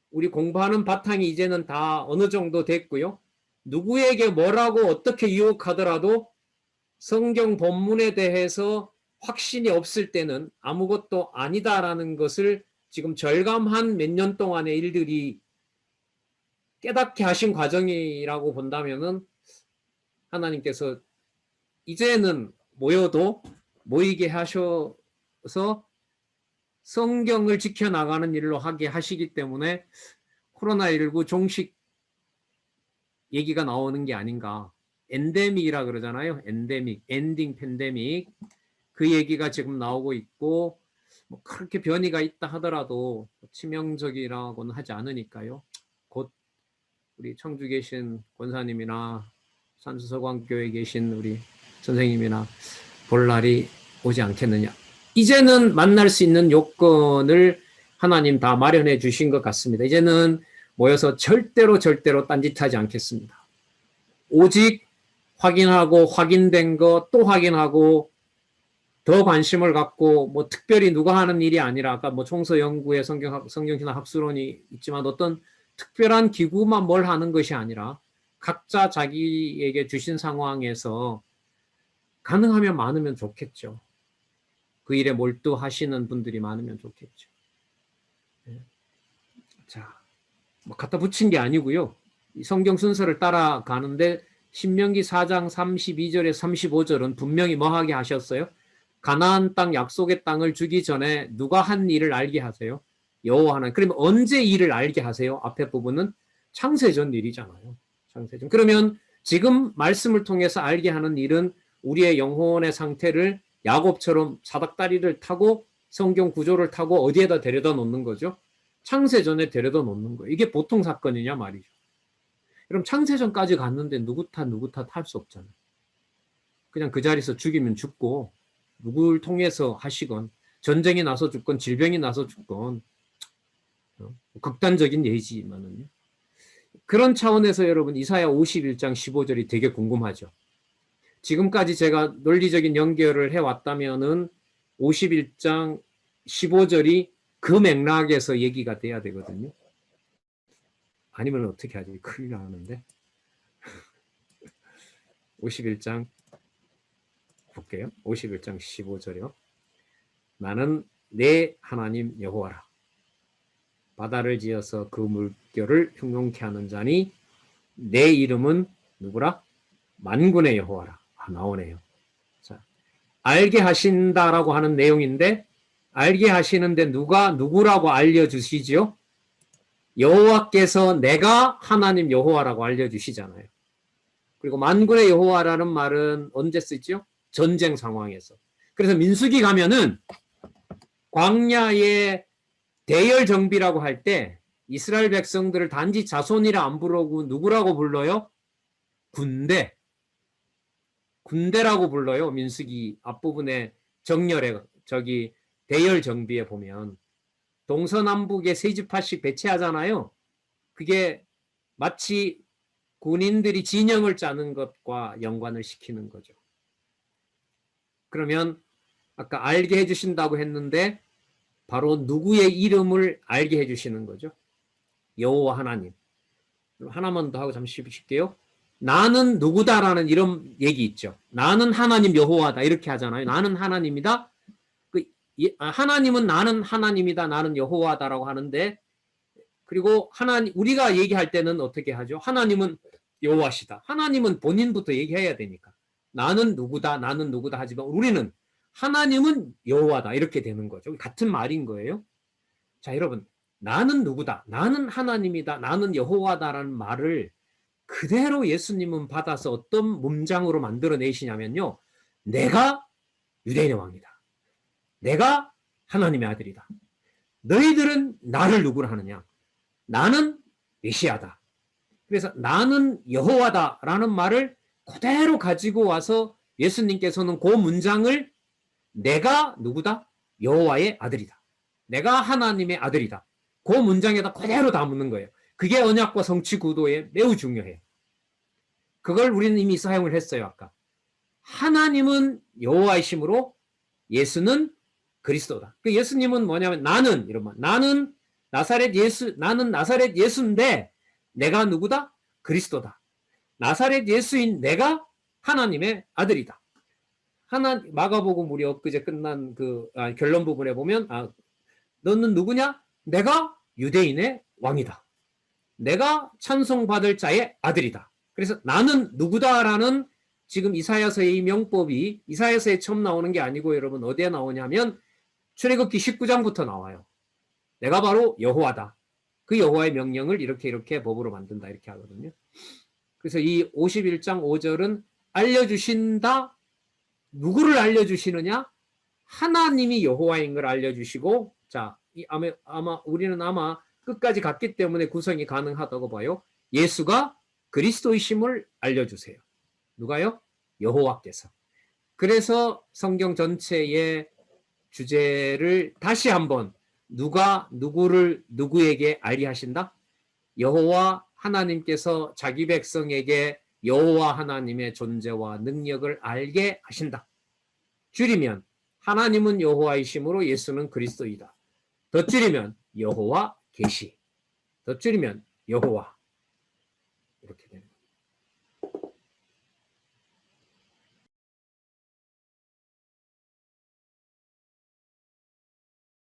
우리 공부하는 바탕이 이제는 다 어느 정도 됐고요. 누구에게 뭐라고 어떻게 유혹하더라도 성경 본문에 대해서 확신이 없을 때는 아무것도 아니다라는 것을 지금 절감한 몇 년 동안의 일들이 깨닫게 하신 과정이라고 본다면은 하나님께서 이제는 모여도 모이게 하셔서 성경을 지켜나가는 일로 하게 하시기 때문에 코로나19 종식 얘기가 나오는 게 아닌가. 엔데믹이라 그러잖아요. 엔데믹, 엔딩 팬데믹. 그 얘기가 지금 나오고 있고 뭐 그렇게 변이가 있다 하더라도 치명적이라고는 하지 않으니까요. 곧 우리 청주 계신 권사님이나 산수서광교회에 계신 우리 선생님이나 볼 날이 오지 않겠느냐. 이제는 만날 수 있는 요건을 하나님 다 마련해 주신 것 같습니다. 이제는 모여서 절대로 딴짓하지 않겠습니다. 오직 확인하고 확인된 거 또 확인하고 더 관심을 갖고 뭐 특별히 누가 하는 일이 아니라 아까 뭐 총서 연구에 성경신학 학술원이 있지만 어떤 특별한 기구만 뭘 하는 것이 아니라 각자 자기에게 주신 상황에서 가능하면 많으면 좋겠죠. 그 일에 몰두하시는 분들이 많으면 좋겠죠. 자, 뭐 갖다 붙인 게 아니고요. 성경 순서를 따라가는데 신명기 4장 32절에 35절은 분명히 뭐 하게 하셨어요? 가나안 땅 약속의 땅을 주기 전에 누가 한 일을 알게 하세요? 여호와 하나님. 그러면 언제 일을 알게 하세요? 앞에 부분은 창세전 일이잖아요. 창세전. 그러면 지금 말씀을 통해서 알게 하는 일은 우리의 영혼의 상태를 야곱처럼 사닥다리를 타고 성경 구조를 타고 어디에다 데려다 놓는 거죠? 창세전에 데려다 놓는 거예요. 이게 보통 사건이냐 말이죠. 그럼 창세전까지 갔는데 누구 탓 할 수 없잖아요. 그냥 그 자리에서 죽이면 죽고 누굴 통해서 하시건 전쟁이 나서 죽건 질병이 나서 죽건 극단적인 예지만은요. 그런 차원에서 여러분 이사야 51장 15절이 되게 궁금하죠. 지금까지 제가 논리적인 연결을 해왔다면은 51장 15절이 그 맥락에서 얘기가 돼야 되거든요. 아니면 어떻게 하지? 큰일 나는데. 51장 볼게요. 51장 15절이요. 나는 내 하나님 여호와라. 바다를 지어서 그 물결을 형용케 하는 자니 내 이름은 누구라? 만군의 여호와라. 나오네요. 자, 알게 하신다라고 하는 내용인데 알게 하시는데 누가 누구라고 알려주시죠? 여호와께서 내가 하나님 여호와라고 알려주시잖아요. 그리고 만군의 여호와라는 말은 언제 쓰죠? 전쟁 상황에서. 그래서 민수기 가면은 광야의 대열 정비라고 할 때 이스라엘 백성들을 단지 자손이라 안 부르고 누구라고 불러요? 군대라고 불러요. 민수기 앞부분에 정렬에 대열 정비에 보면 동서남북에 세 지파씩 배치하잖아요. 그게 마치 군인들이 진영을 짜는 것과 연관을 시키는 거죠. 그러면 아까 알게 해주신다고 했는데 바로 누구의 이름을 알게 해주시는 거죠. 여호와 하나님. 하나만 더 하고 잠시 쉴게요. 나는 누구다라는 이런 얘기 있죠. 나는 하나님 여호와다 이렇게 하잖아요. 나는 하나님이다. 하나님은 나는 하나님이다. 나는 여호와다라고 하는데 그리고 우리가 얘기할 때는 어떻게 하죠? 하나님은 여호와시다. 하나님은 본인부터 얘기해야 되니까. 나는 누구다. 나는 누구다 하지만 우리는 하나님은 여호와다 이렇게 되는 거죠. 같은 말인 거예요. 자, 여러분 나는 누구다. 나는 하나님이다. 나는 여호와다라는 말을 그대로 예수님은 받아서 어떤 문장으로 만들어내시냐면요. 내가 유대인의 왕이다. 내가 하나님의 아들이다. 너희들은 나를 누구로 하느냐? 나는 메시아다. 그래서 나는 여호와다라는 말을 그대로 가지고 와서 예수님께서는 그 문장을 내가 누구다? 여호와의 아들이다. 내가 하나님의 아들이다. 그 문장에다 그대로 담는 거예요. 그게 언약과 성취 구도에 매우 중요해요. 그걸 우리는 이미 사용을 했어요. 아까. 하나님은 여호와이심으로 예수는 그리스도다. 그 예수님은 뭐냐면 나는 이런 말. 나는 나사렛 예수인데 내가 누구다? 그리스도다. 나사렛 예수인 내가 하나님의 아들이다. 마가복음 우리 엊그제 끝난 결론 부분에 보면 너는 누구냐? 내가 유대인의 왕이다. 내가 찬송받을 자의 아들이다. 그래서 나는 누구다라는 지금 이사야서의 이 명법이 이사야서에 처음 나오는 게 아니고 여러분 어디에 나오냐면 출애굽기 19장부터 나와요. 내가 바로 여호와다. 그 여호와의 명령을 이렇게 법으로 만든다 이렇게 하거든요. 그래서 이 51장 5절은 알려주신다. 누구를 알려주시느냐? 하나님이 여호와인 걸 알려주시고 자, 우리는 아마 끝까지 갔기 때문에 구성이 가능하다고 봐요. 예수가 그리스도이심을 알려주세요. 누가요? 여호와께서. 그래서 성경 전체의 주제를 다시 한번 누가 누구에게 알게 하신다? 여호와 하나님께서 자기 백성에게 여호와 하나님의 존재와 능력을 알게 하신다. 줄이면 하나님은 여호와이심으로 예수는 그리스도이다. 더 줄이면 여호와 계시. 더 줄이면 여호와. 이렇게 되는